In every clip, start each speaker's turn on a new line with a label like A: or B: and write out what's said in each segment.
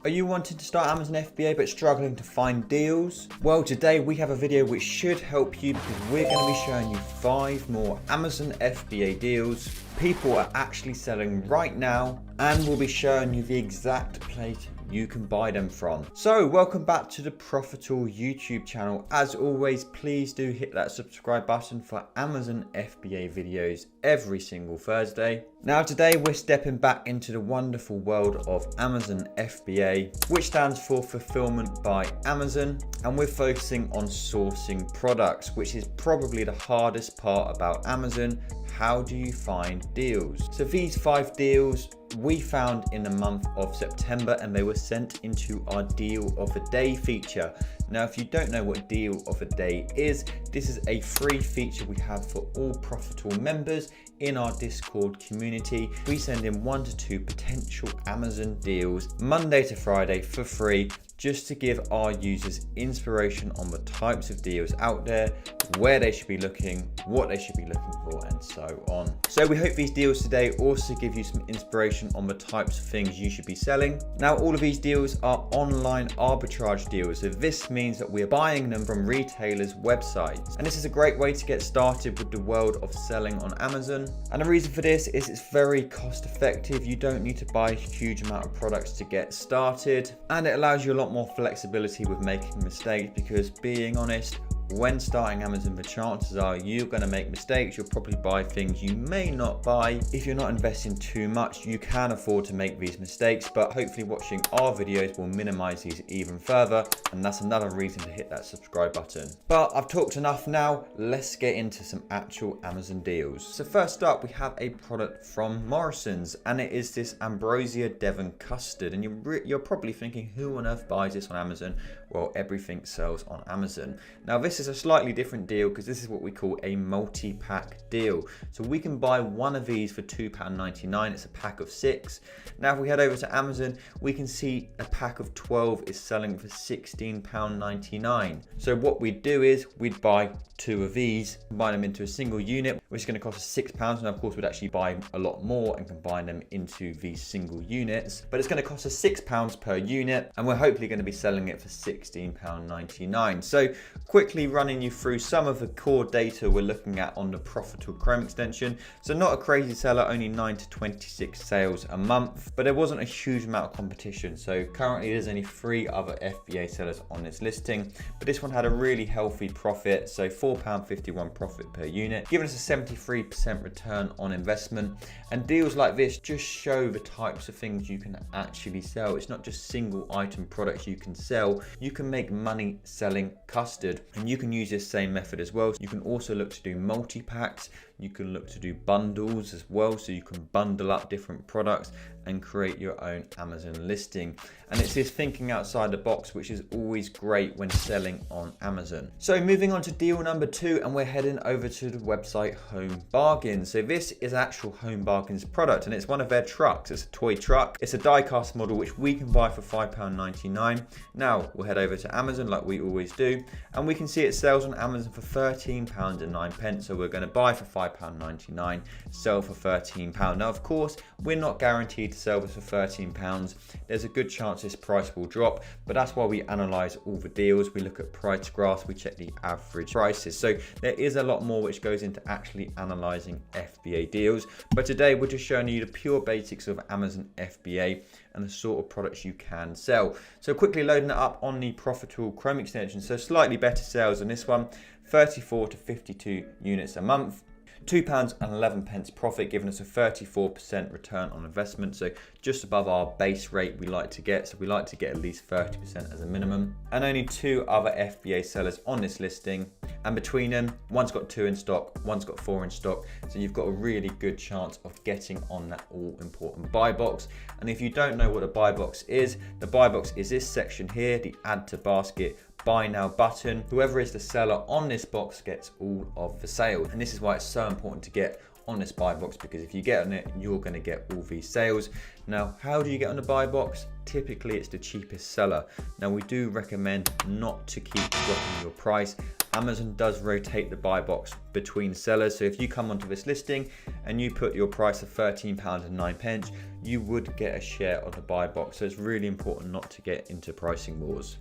A: Are you wanting to start Amazon FBA but struggling to find deals? Well, today we have a video which should help you because we're going to be showing you 5 more Amazon FBA deals people are actually selling right now, and we'll be showing you the exact place you can buy them from. So welcome back to the Profitl YouTube channel. As always, please do hit that subscribe button for Amazon FBA videos every single Thursday. Now today we're stepping back into the wonderful world of Amazon FBA, which stands for Fulfillment by Amazon, and we're focusing on sourcing products, which is probably the hardest part about Amazon. How do you find deals? So these 5 deals we found in the month of September, and they were sent into our Deal of the Day feature. Now, if you don't know what Deal of the Day is, this is a free feature we have for all Profitl members in our Discord community. We send in 1 to 2 potential Amazon deals Monday to Friday for free, just to give our users inspiration on the types of deals out there, where they should be looking, what they should be looking for, and so on. So we hope these deals today also give you some inspiration on the types of things you should be selling. Now, all of these deals are online arbitrage deals. So this means that we're buying them from retailers' websites. And this is a great way to get started with the world of selling on Amazon. And the reason for this is it's very cost effective. You don't need to buy a huge amount of products to get started. And it allows you a lot more flexibility with making mistakes, because being honest, when starting Amazon, the chances are you're going to make mistakes. You'll probably buy things you may not buy. If you're not investing too much, you can afford to make these mistakes, but hopefully watching our videos will minimize these even further, and that's another reason to hit that subscribe button. But I've talked enough now, let's get into some actual Amazon deals. So first up, we have a product from Morrison's, and it is this Ambrosia Devon Custard, and you're probably thinking, who on earth buys this on Amazon? Well, everything sells on Amazon. Now this is a slightly different deal because this is what we call a multi-pack deal. So we can buy one of these for £2.99. It's a pack of 6. Now if we head over to Amazon, we can see a pack of 12 is selling for £16.99. So what we'd do is we'd buy 2 of these, combine them into a single unit, which is going to cost us £6. And of course we'd actually buy a lot more and combine them into these single units, but it's going to cost us £6 per unit, and we're hopefully going to be selling it for £16.99. So quickly running you through some of the core data we're looking at on the Profitl Chrome extension. So not a crazy seller, only 9 to 26 sales a month, but there wasn't a huge amount of competition. So currently there's only 3 other FBA sellers on this listing, but this one had a really healthy profit. So £4.51 profit per unit, giving us a 73% return on investment. And deals like this just show the types of things you can actually sell. It's not just single item products you can sell. You can make money selling custard, and you can use this same method as well. You can also look to do multi-packs. You can look to do bundles as well, so you can bundle up different products and create your own Amazon listing. And it's this thinking outside the box, which is always great when selling on Amazon. So moving on to deal number 2, and we're heading over to the website Home Bargains. So this is actual Home Bargains product, and it's one of their trucks. It's a toy truck. It's a diecast model, which we can buy for £5.99. Now we'll head over to Amazon like we always do, and we can see it sells on Amazon for £13.09. So we're going to buy for £5.99, sell for £13. Now, of course, we're not guaranteed to sell this for £13. There's a good chance this price will drop, but that's why we analyze all the deals. We look at price graphs, we check the average prices. So there is a lot more which goes into actually analyzing FBA deals. But today we're just showing you the pure basics of Amazon FBA and the sort of products you can sell. So quickly loading it up on the Profitl Chrome extension. So slightly better sales on this one, 34 to 52 units a month. £2.11 profit, giving us a 34% return on investment. So just above our base rate we like to get. So we like to get at least 30% as a minimum. And only 2 other FBA sellers on this listing. And between them, one's got 2 in stock, one's got 4 in stock. So you've got a really good chance of getting on that all important buy box. And if you don't know what a buy box is, the buy box is this section here, the add to basket buy now button. Whoever is the seller on this box gets all of the sales. And this is why it's so important to get on this buy box, because if you get on it, you're going to get all these sales. Now, how do you get on the buy box? Typically, it's the cheapest seller. Now, we do recommend not to keep dropping your price. Amazon does rotate the buy box between sellers. So if you come onto this listing and you put your price of £13.09, you would get a share of the buy box. So it's really important not to get into pricing wars.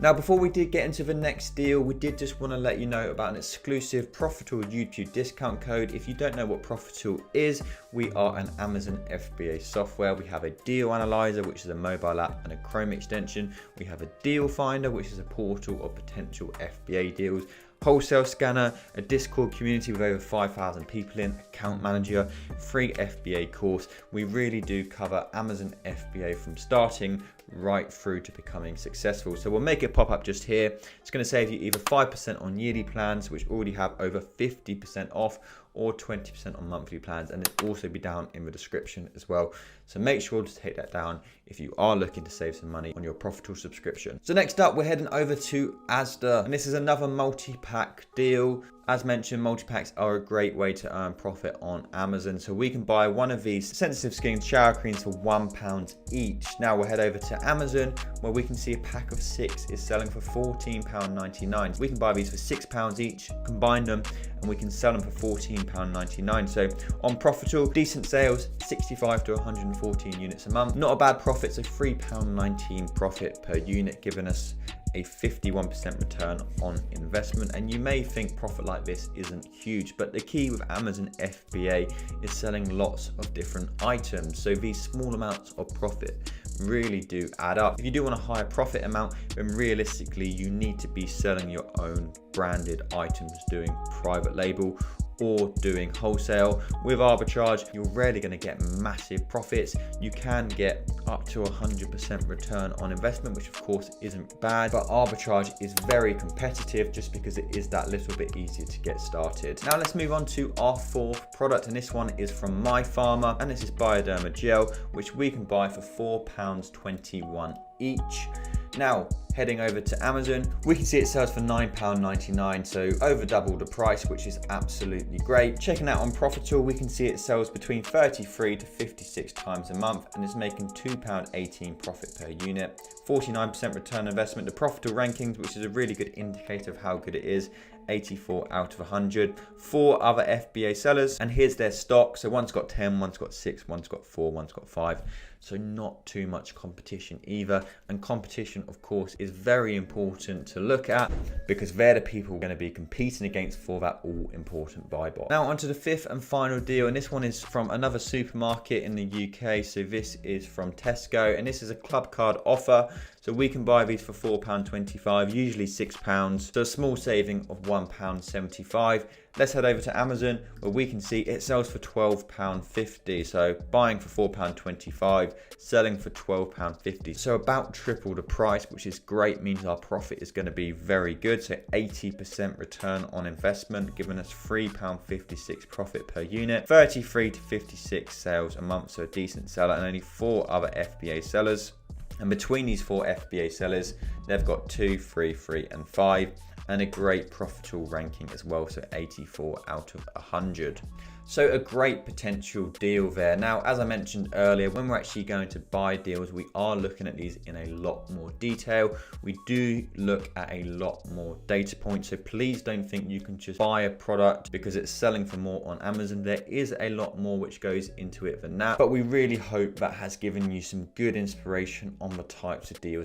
A: Now, before we did get into the next deal, we did just want to let you know about an exclusive Profitl YouTube discount code. If you don't know what Profitl is, we are an Amazon FBA software. We have a deal analyzer, which is a mobile app and a Chrome extension. We have a DealFinder, which is a portal of potential FBA deals. Wholesale scanner, a Discord community with over 5,000 people in, account manager, free FBA course. We really do cover Amazon FBA from starting right through to becoming successful. So we'll make it pop up just here. It's going to save you either 5% on yearly plans, which already have over 50% off, or 20% on monthly plans, and it'll also be down in the description as well. So make sure to take that down if you are looking to save some money on your Profitl subscription. So next up, we're heading over to Asda, and this is another multi-pack deal. As mentioned, multi-packs are a great way to earn profit on Amazon. So we can buy one of these sensitive skin shower creams for £1 each. Now we'll head over to Amazon, where we can see a pack of 6 is selling for £14.99. We can buy these for £6 each, combine them, and we can sell them for £14.99. So on Profitl, decent sales, 65 to 114 units a month. Not a bad profit, so £3.19 profit per unit, giving us a 51% return on investment. And you may think profit like this isn't huge, but the key with Amazon FBA is selling lots of different items. So these small amounts of profit really do add up. If you do want a higher profit amount, then realistically you need to be selling your own branded items, doing private label or doing wholesale. With arbitrage, you're rarely going to get massive profits. You can get up to 100% return on investment, which of course isn't bad, but arbitrage is very competitive just because it is that little bit easier to get started. Now let's move on to our fourth product, and this one is from My Farmer, and this is Bioderma Gel, which we can buy for £4.21 each. Now, heading over to Amazon, we can see it sells for £9.99, so over double the price, which is absolutely great. Checking out on Profitl, we can see it sells between 33 to 56 times a month, and it's making £2.18 profit per unit. 49% return on investment. The Profitl rankings, which is a really good indicator of how good it is, 84 out of 100. 4 other FBA sellers, and here's their stock. So one's got 10, one's got 6, one's got 4, one's got 5. So not too much competition either. And competition, of course, is very important to look at because they're the people we're going to be competing against for that all important buy box. Now onto the fifth and final deal, and this one is from another supermarket in the UK. So this is from Tesco, and this is a club card offer. So we can buy these for £4.25, usually £6. So a small saving of £1.75. Let's head over to Amazon, where we can see it sells for £12.50. So buying for £4.25, selling for £12.50. So about triple the price, which is great, means our profit is going to be very good. So 80% return on investment, giving us £3.56 profit per unit. 33 to 56 sales a month, so a decent seller, and only 4 other FBA sellers. And between these 4 FBA sellers, they've got 2, 3, 3, and 5, and a great Profitl ranking as well, so 84 out of 100. So a great potential deal there. Now, as I mentioned earlier, when we're actually going to buy deals, we are looking at these in a lot more detail. We do look at a lot more data points. So please don't think you can just buy a product because it's selling for more on Amazon. There is a lot more which goes into it than that. But we really hope that has given you some good inspiration on the types of deals